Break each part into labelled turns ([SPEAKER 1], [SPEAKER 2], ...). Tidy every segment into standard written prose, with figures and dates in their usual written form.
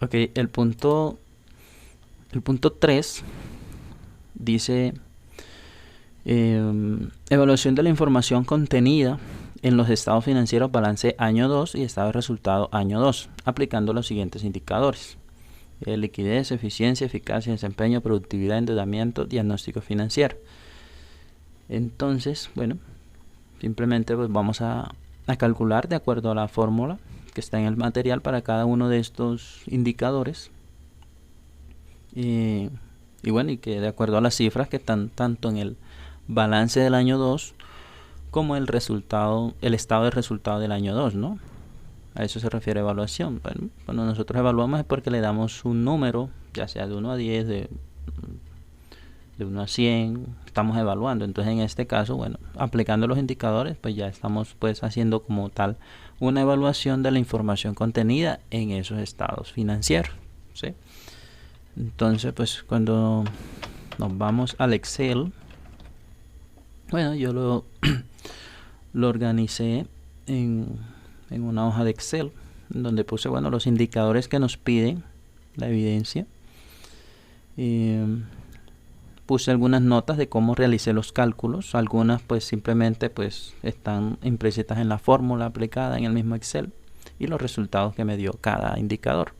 [SPEAKER 1] Ok, el punto 3 dice evaluación de la información contenida en los estados financieros balance año 2 y estado de resultado año 2, aplicando los siguientes indicadores: liquidez, eficiencia, eficacia, desempeño, productividad, endeudamiento, diagnóstico financiero. Entonces, bueno, simplemente pues vamos a calcular de acuerdo a la fórmula que está en el material para cada uno de estos indicadores. Y bueno, y que de acuerdo a las cifras que están tanto en el balance del año 2 como el resultado, el estado de resultado del año 2, ¿no? A eso se refiere evaluación. Bueno, cuando nosotros evaluamos es porque le damos un número, ya sea de 1 a 10, de 1 a 100, estamos evaluando. Entonces en este caso, bueno, aplicando los indicadores, pues ya estamos pues haciendo como tal una evaluación de la información contenida en esos estados financieros, ¿sí? Entonces pues cuando nos vamos al Excel, bueno, yo lo organicé en una hoja de Excel donde puse, bueno, los indicadores que nos piden la evidencia. Puse algunas notas de cómo realicé los cálculos. Algunas pues simplemente pues están implícitas en la fórmula aplicada en el mismo Excel y los resultados que me dio cada indicador.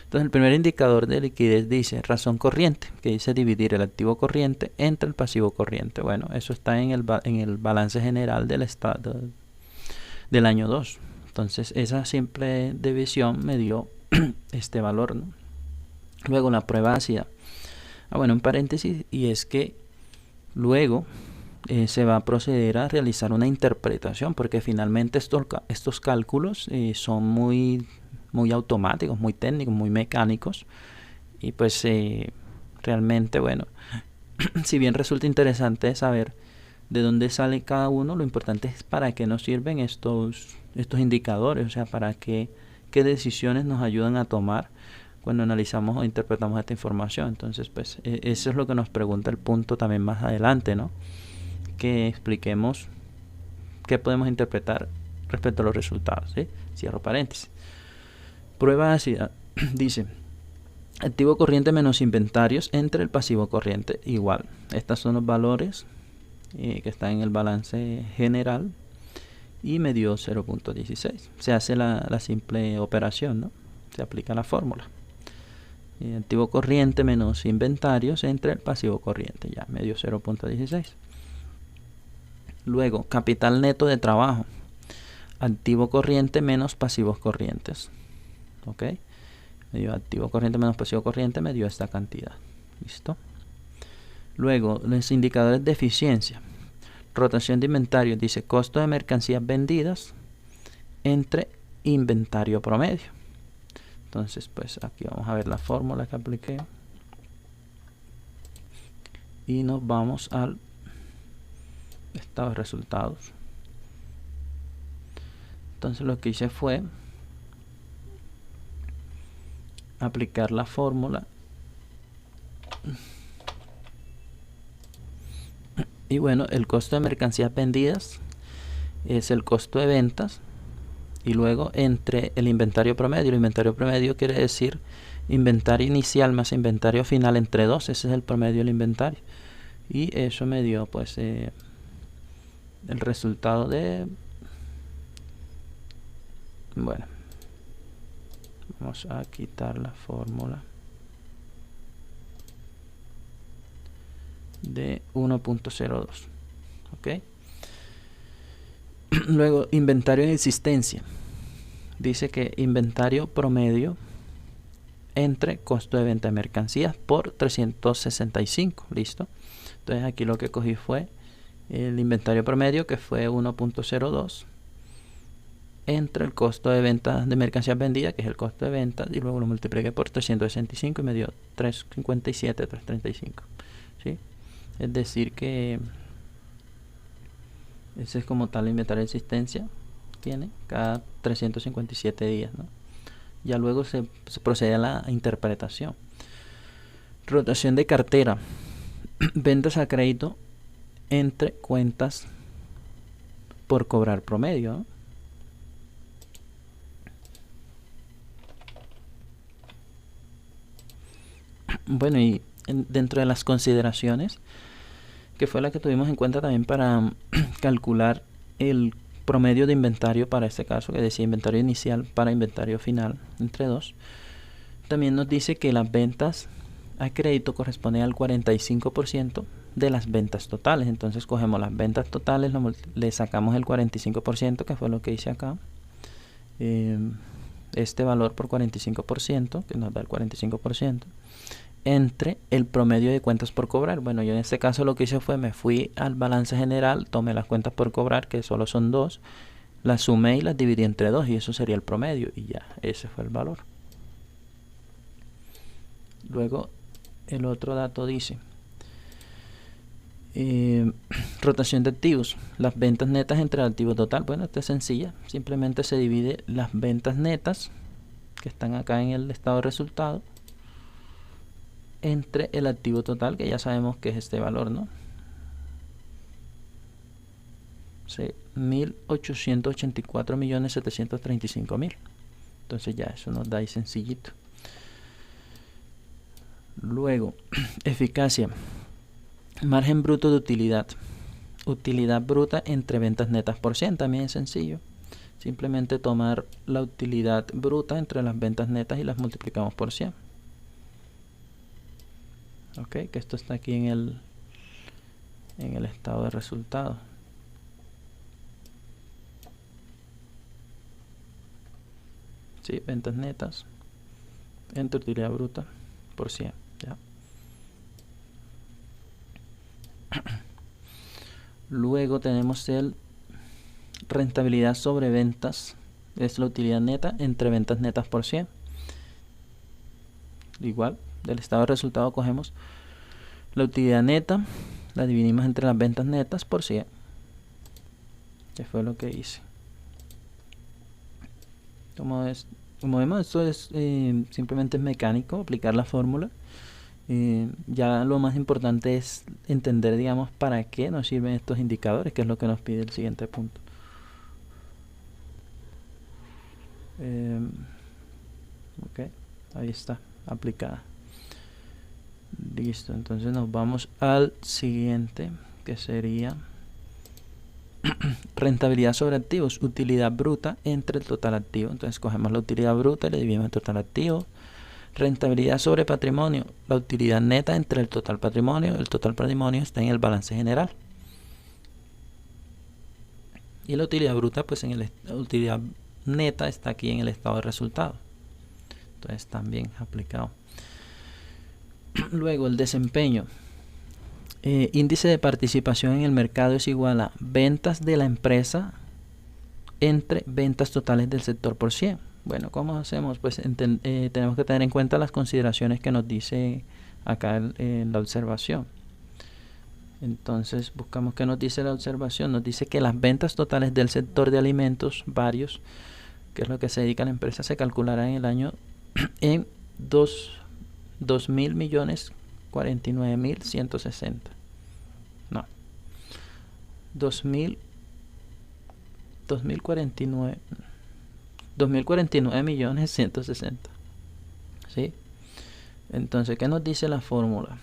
[SPEAKER 1] Entonces el primer indicador de liquidez dice razón corriente, que dice dividir el activo corriente entre el pasivo corriente. Bueno, eso está en el balance general del estado del año 2. Entonces esa simple división me dio este valor, ¿no? Luego la prueba ácida. Bueno, un paréntesis, y es que luego se va a proceder a realizar una interpretación, porque finalmente estos cálculos son muy automáticos, muy técnicos, muy mecánicos, y pues realmente, bueno, si bien resulta interesante saber de dónde sale cada uno, lo importante es para qué nos sirven estos indicadores, o sea, para qué decisiones nos ayudan a tomar cuando analizamos o interpretamos esta información. Entonces pues eso es lo que nos pregunta el punto también más adelante, ¿no? Que expliquemos qué podemos interpretar respecto a los resultados, ¿sí? Cierro paréntesis. Prueba ácida. Dice activo corriente menos inventarios entre el pasivo corriente igual. Estos son los valores que están en el balance general y me dio 0.16. Se hace la simple operación, ¿no? Se aplica la fórmula. Activo corriente menos inventarios entre el pasivo corriente, ya me dio 0.16. Luego, capital neto de trabajo, activo corriente menos pasivos corrientes. Ok, me dio activo corriente menos pasivo corriente, me dio esta cantidad. Listo. Luego, los indicadores de eficiencia. Rotación de inventario, dice costo de mercancías vendidas entre inventario promedio. Entonces pues aquí vamos a ver la fórmula que apliqué y nos vamos al estado de resultados. Entonces lo que hice fue aplicar la fórmula y bueno, el costo de mercancías vendidas es el costo de ventas y luego entre el inventario promedio. El inventario promedio quiere decir inventario inicial más inventario final entre 2. Ese es el promedio del inventario. Y eso me dio pues el resultado de... Bueno, vamos a quitar la fórmula de 1.02. Ok. Luego, inventario en existencia. Dice que inventario promedio entre costo de venta de mercancías por 365. Listo. Entonces aquí lo que cogí fue el inventario promedio, que fue 1.02, entre el costo de venta de mercancías vendidas, que es el costo de venta, y luego lo multipliqué por 365 y me dio 357, 335. ¿Sí? Es decir que ese es como tal el inventario de existencia, tiene cada 357 días, ¿no? Ya luego se procede a la interpretación. Rotación de cartera. Ventas a crédito entre cuentas por cobrar promedio, ¿no? Bueno, y dentro de las consideraciones, que fue la que tuvimos en cuenta también para calcular el promedio de inventario para este caso, que decía inventario inicial para inventario final entre dos, también nos dice que las ventas a crédito corresponden al 45% de las ventas totales. Entonces cogemos las ventas totales, le sacamos el 45%, que fue lo que hice acá, este valor por 45%, que nos da el 45%, entre el promedio de cuentas por cobrar. Bueno, yo en este caso lo que hice fue, me fui al balance general, tomé las cuentas por cobrar, que solo son 2, las sumé y las dividí entre 2, y eso sería el promedio, y ya, ese fue el valor. Luego, el otro dato dice, rotación de activos, las ventas netas entre el activo total. Bueno, esta es sencilla, simplemente se divide las ventas netas, que están acá en el estado de resultado, entre el activo total, que ya sabemos que es este valor, ¿no? Sí, 1.884.735.000. Entonces ya eso nos da ahí sencillito. Luego, eficacia, margen bruto de utilidad, utilidad bruta entre ventas netas por 100, también es sencillo. Simplemente tomar la utilidad bruta entre las ventas netas y las multiplicamos por 100. Ok, que esto está aquí en el estado de resultado. Sí, ventas netas entre utilidad bruta por 100. ¿Ya? Luego tenemos el rentabilidad sobre ventas, es la utilidad neta entre ventas netas por 100. Igual, del estado de resultado cogemos la utilidad neta, la dividimos entre las ventas netas por 100, que fue lo que hice. Como vemos, esto es simplemente es mecánico, aplicar la fórmula. Ya lo más importante es entender, digamos, para qué nos sirven estos indicadores, que es lo que nos pide el siguiente punto. Ok, ahí está, aplicada. Listo, entonces nos vamos al siguiente, que sería rentabilidad sobre activos, utilidad bruta entre el total activo. Entonces cogemos la utilidad bruta y le dividimos el total activo. Rentabilidad sobre patrimonio, la utilidad neta entre el total patrimonio. El total patrimonio está en el balance general. Y la utilidad bruta, pues la utilidad neta está aquí en el estado de resultado. Entonces también aplicado. Luego el desempeño. Índice de participación en el mercado es igual a ventas de la empresa entre ventas totales del sector por 100. Bueno, ¿cómo hacemos? Pues tenemos que tener en cuenta las consideraciones que nos dice acá en la observación. Entonces buscamos qué nos dice la observación. Nos dice que las ventas totales del sector de alimentos varios, que es lo que se dedica a la empresa, se calculará en el año en 2.049.160. No, 2.049.160. ¿Sí? Entonces, ¿qué nos dice la fórmula?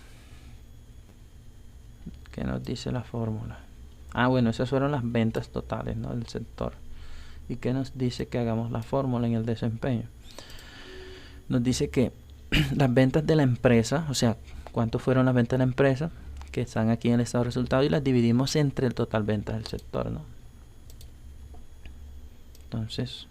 [SPEAKER 1] ¿Qué nos dice la fórmula? Ah, bueno, esas fueron las ventas totales, ¿no?, del sector. ¿Y qué nos dice que hagamos la fórmula en el desempeño? Nos dice que las ventas de la empresa, o sea, cuánto fueron las ventas de la empresa, que están aquí en el estado de resultado, y las dividimos entre el total ventas del sector, ¿no? Entonces,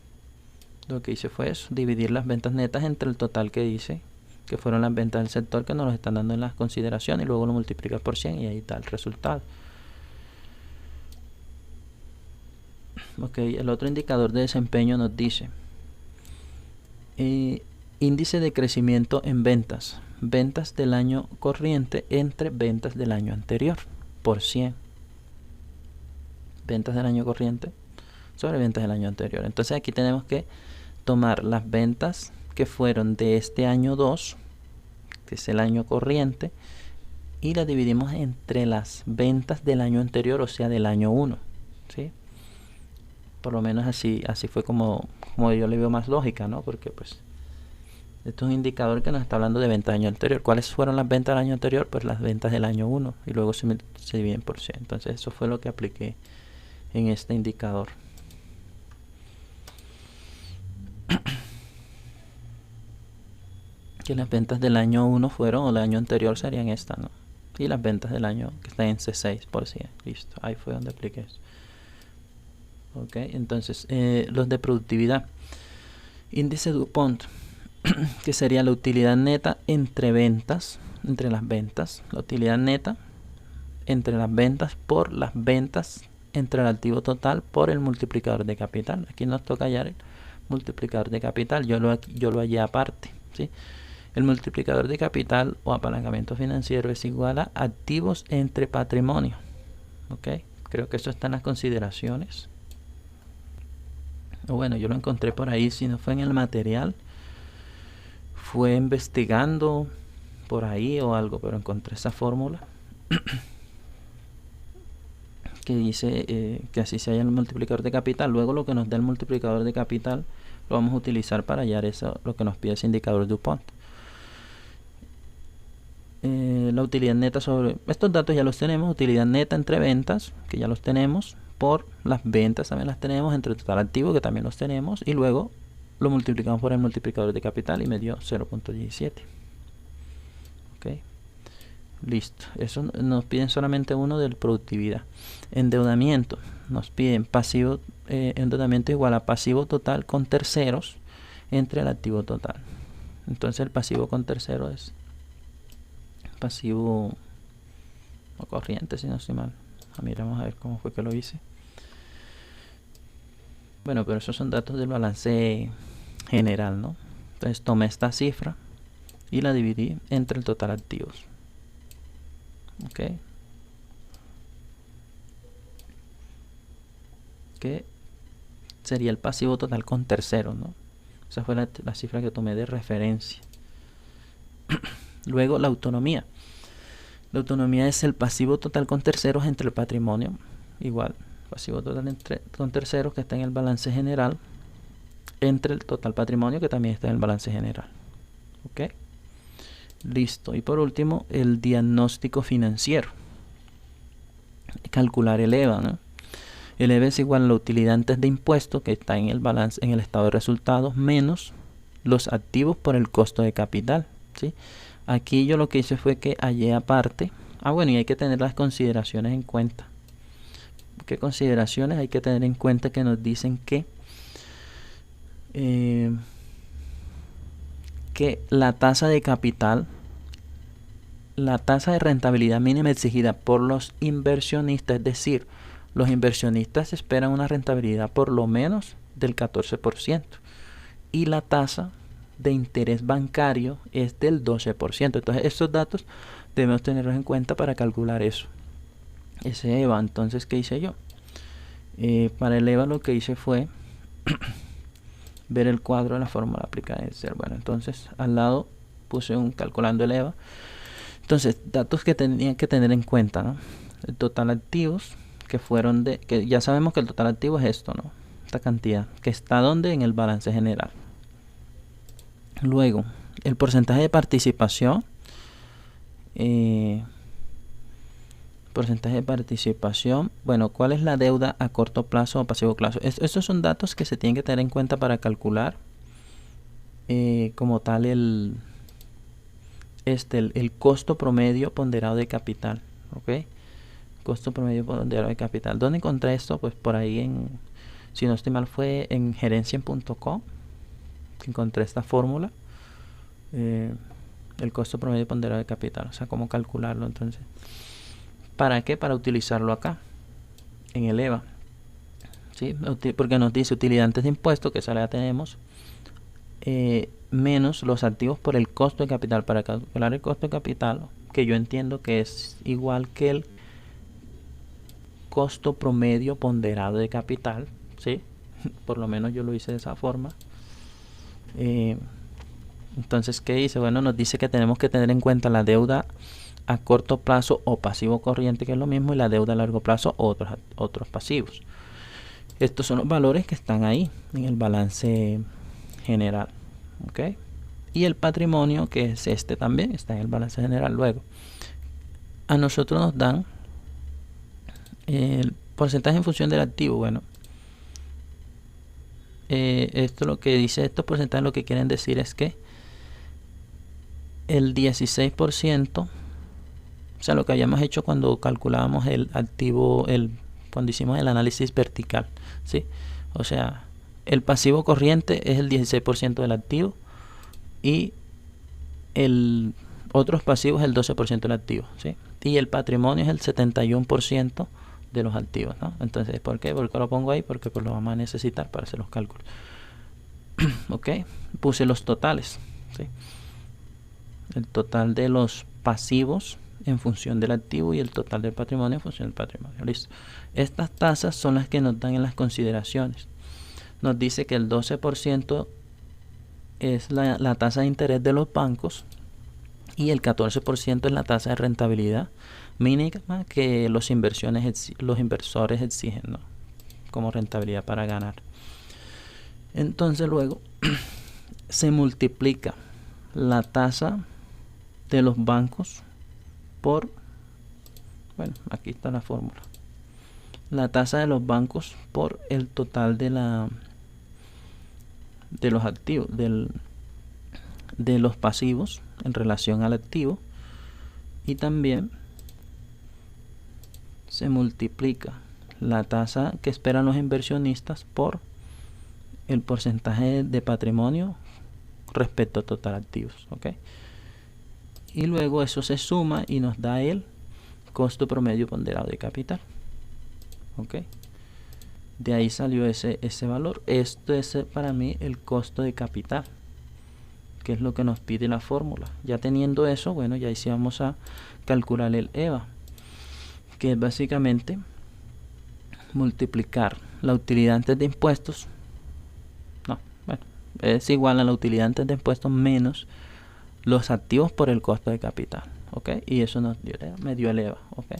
[SPEAKER 1] lo que hice fue eso, dividir las ventas netas entre el total que dice que fueron las ventas del sector, que nos lo están dando en las consideraciones, y luego lo multiplicas por 100 y ahí está el resultado. Ok, el otro indicador de desempeño nos dice índice de crecimiento en ventas, ventas del año corriente entre ventas del año anterior por 100. Ventas del año corriente sobre ventas del año anterior. Entonces aquí tenemos que tomar las ventas que fueron de este año 2, que es el año corriente, y las dividimos entre las ventas del año anterior, o sea, del año 1, ¿sí? Por lo menos así fue como yo le veo más lógica, ¿no? Porque pues Esto es un indicador que nos está hablando de ventas del año anterior. ¿Cuáles fueron las ventas del año anterior? Pues las ventas del año 1 y luego se dividen por 100. Entonces eso fue lo que apliqué en este indicador. Que las ventas del año 1 fueron, o del año anterior serían estas, ¿no? Y las ventas del año que están en C6 por 100. Listo, ahí fue donde apliqué eso. Ok, entonces los de productividad. Índice DuPont, que sería la utilidad neta entre ventas, entre las ventas. La utilidad neta entre las ventas por las ventas entre el activo total por el multiplicador de capital. Aquí nos toca hallar el multiplicador de capital. Yo lo hallé aparte, ¿sí? El multiplicador de capital o apalancamiento financiero es igual a activos entre patrimonio. ¿Ok? Creo que eso está en las consideraciones. O bueno, yo lo encontré por ahí, si no fue en el material. Fue investigando por ahí o algo, pero encontré esa fórmula que dice que así se halla el multiplicador de capital. Luego lo que nos da el multiplicador de capital lo vamos a utilizar para hallar eso, lo que nos pide ese indicador DuPont. La utilidad neta sobre estos datos ya los tenemos. Utilidad neta entre ventas, que ya los tenemos, por las ventas también las tenemos, entre el total activo, que también los tenemos, y luego lo multiplicamos por el multiplicador de capital y me dio 0.17. Ok, listo. Eso nos piden solamente uno de productividad. Endeudamiento, nos piden pasivo, endeudamiento igual a pasivo total con terceros entre el activo total. Entonces el pasivo con terceros es pasivo o corriente, si no estoy mal. Miramos a ver cómo fue que lo hice. Bueno, pero esos son datos del balance general, ¿no? Entonces tomé esta cifra y la dividí entre el total activos. Ok, que sería el pasivo total con terceros, ¿no? Esa fue la cifra que tomé de referencia. Luego la autonomía. La autonomía es el pasivo total con terceros entre el patrimonio, igual, pasivo total con terceros que está en el balance general, entre el total patrimonio que también está en el balance general. Ok, listo. Y por último, el diagnóstico financiero. Calcular el EVA, ¿no? El EVA es igual a la utilidad antes de impuesto que está en el balance, en el estado de resultados, menos los activos por el costo de capital, ¿sí? Aquí yo lo que hice fue que hallé aparte. Bueno, y hay que tener las consideraciones en cuenta. ¿Qué consideraciones hay que tener en cuenta? Que nos dicen que la tasa de capital, la tasa de rentabilidad mínima exigida por los inversionistas, es decir, los inversionistas esperan una rentabilidad por lo menos del 14%, y la tasa de interés bancario es del 12%. Entonces estos datos debemos tenerlos en cuenta para calcular eso, ese EVA. Entonces, ¿qué hice yo? Para el EVA lo que hice fue ver el cuadro de la fórmula aplicada en Excel. Bueno, entonces al lado puse un calculando el EVA. Entonces, datos que tenían que tener en cuenta, ¿no? El total activos, que fueron que ya sabemos que el total activo es esto, ¿no? Esta cantidad, que está donde en el balance general. Luego, el porcentaje de participación. Porcentaje de participación. Bueno, ¿cuál es la deuda a corto plazo o pasivo plazo? Estos son datos que se tienen que tener en cuenta para calcular como tal el costo promedio ponderado de capital. ¿Ok? Costo promedio ponderado de capital. ¿Dónde encontré esto? Pues por ahí si no estoy mal, fue en gerencia.com que encontré esta fórmula. El costo promedio ponderado de capital, o sea, cómo calcularlo. Entonces, ¿para qué? Para utilizarlo acá en el EVA, ¿sí? Porque nos dice utilidad antes de impuestos, que esa la tenemos, menos los activos por el costo de capital. Para calcular el costo de capital, que yo entiendo que es igual que el costo promedio ponderado de capital, ¿sí? Por lo menos yo lo hice de esa forma. Entonces, ¿qué dice? Bueno, nos dice que tenemos que tener en cuenta la deuda a corto plazo o pasivo corriente, que es lo mismo, y la deuda a largo plazo, otros pasivos. Estos son los valores que están ahí en el balance general. ¿Ok? y el patrimonio, que es este también, está en el balance general. Luego, a nosotros nos dan el porcentaje en función del activo. Bueno, esto lo que dice, estos porcentajes lo que quieren decir es que el 16%, o sea, lo que habíamos hecho cuando calculábamos el activo, cuando hicimos el análisis vertical, ¿sí? O sea, el pasivo corriente es el 16% del activo y el otros pasivos es el 12% del activo, ¿sí? Y el patrimonio es el 71% de los activos, ¿no? Entonces, ¿por qué? Porque lo pongo ahí, porque pues lo vamos a necesitar para hacer los cálculos. Ok, puse los totales, ¿sí? El total de los pasivos en función del activo y el total del patrimonio en función del patrimonio. Listo. Estas tasas son las que nos dan en las consideraciones. Nos dice que el 12% es la tasa de interés de los bancos y el 14% es la tasa de rentabilidad mínima que los inversores exigen, ¿no? Como rentabilidad para ganar. Entonces luego se multiplica la tasa de los bancos por, bueno, aquí está la fórmula, la tasa de los bancos por el total de los activos, de los pasivos en relación al activo, y también se multiplica la tasa que esperan los inversionistas por el porcentaje de patrimonio respecto a total activos, ¿ok? Y luego eso se suma y nos da el costo promedio ponderado de capital, ¿ok? De ahí salió ese valor. Esto es para mí el costo de capital, que es lo que nos pide la fórmula. Ya teniendo eso, bueno, ya ahí sí vamos a calcular el EVA, que es básicamente multiplicar la utilidad antes de impuestos, es igual a la utilidad antes de impuestos menos los activos por el costo de capital, ¿ok? Y eso me dio el EVA, ¿ok?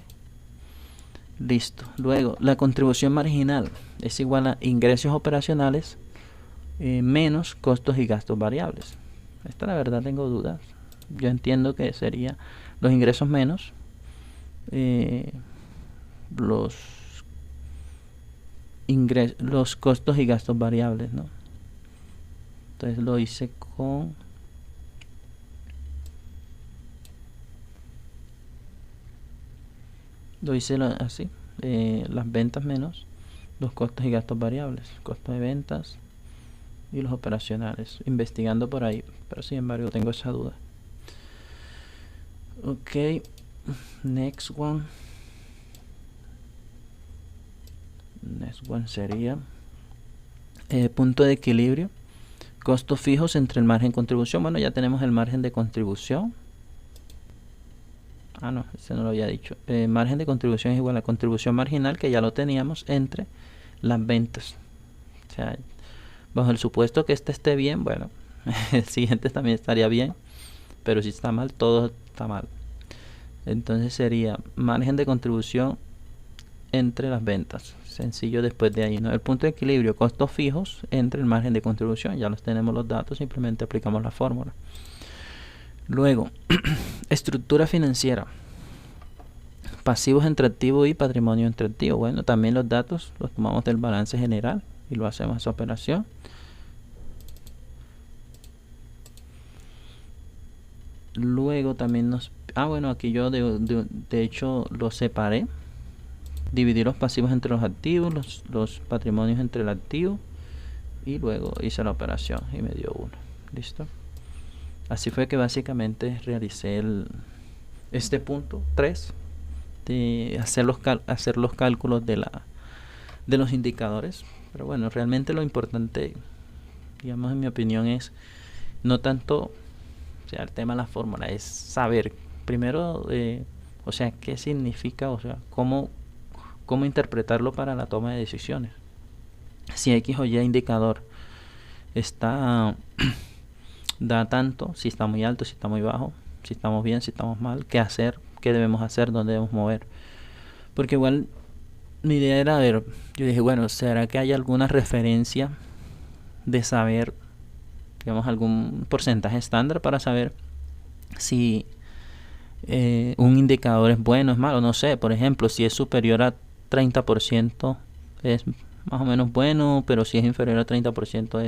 [SPEAKER 1] Listo. Luego, la contribución marginal es igual a ingresos operacionales menos costos y gastos variables. Esta la verdad tengo dudas. Yo entiendo que sería los ingresos menos los costos y gastos variables, ¿no? Entonces lo hice con así, las ventas menos los costos y gastos variables, costos de ventas y los operacionales, investigando por ahí, pero sin embargo tengo esa duda. Ok, next one sería punto de equilibrio, costos fijos entre el margen de contribución. Bueno, ya tenemos el margen de contribución. No, ese no lo había dicho. Margen de contribución es igual a contribución marginal, que ya lo teníamos, entre las ventas. O sea, bajo el supuesto que este esté bien, bueno, el siguiente también estaría bien, pero si está mal, todo está mal. Entonces sería margen de contribución entre las ventas. Sencillo después de ahí, ¿no? El punto de equilibrio, costos fijos entre el margen de contribución. Ya los tenemos los datos, simplemente aplicamos la fórmula. Luego, estructura financiera, pasivos entre activos y patrimonio entre activos. Bueno, también los datos los tomamos del balance general y lo hacemos esa operación. Luego también bueno, aquí yo de hecho lo separé. Dividí los pasivos entre los activos, los patrimonios entre el activo, y luego hice la operación y me dio 1. ¿Listo? Así fue que básicamente realicé este punto 3 de hacer los cálculos de los indicadores. Pero bueno, realmente lo importante, digamos, en mi opinión, es no tanto, o sea, el tema de la fórmula, es saber primero, o sea, qué significa, o sea, cómo interpretarlo para la toma de decisiones. Si X o Y indicador da tanto, si está muy alto, si está muy bajo, si estamos bien, si estamos mal, qué hacer, qué debemos hacer, dónde debemos mover. Porque igual mi idea era ver, yo dije, bueno, ¿será que hay alguna referencia de saber digamos, algún porcentaje estándar para saber si un indicador es bueno o es malo. No sé, por ejemplo, si es superior a 30% es más o menos bueno, pero si es inferior a 30%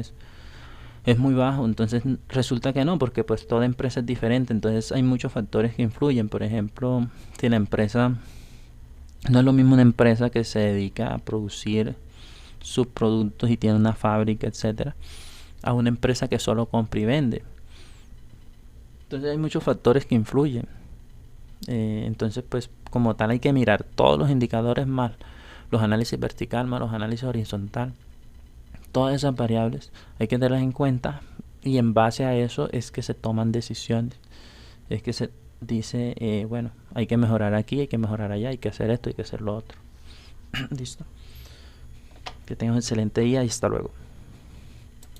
[SPEAKER 1] es muy bajo. Entonces resulta que no, porque pues toda empresa es diferente. Entonces hay muchos factores que influyen. Por ejemplo, si la empresa, no es lo mismo una empresa que se dedica a producir sus productos y tiene una fábrica, etcétera, a una empresa que solo compra y vende. Entonces hay muchos factores que influyen. Entonces pues como tal hay que mirar todos los indicadores, más los análisis vertical, más los análisis horizontal. Todas esas variables hay que tenerlas en cuenta, y en base a eso es que se toman decisiones. Es que se dice, bueno, hay que mejorar aquí, hay que mejorar allá, hay que hacer esto, hay que hacer lo otro. Listo. Que tengas un excelente día y hasta luego.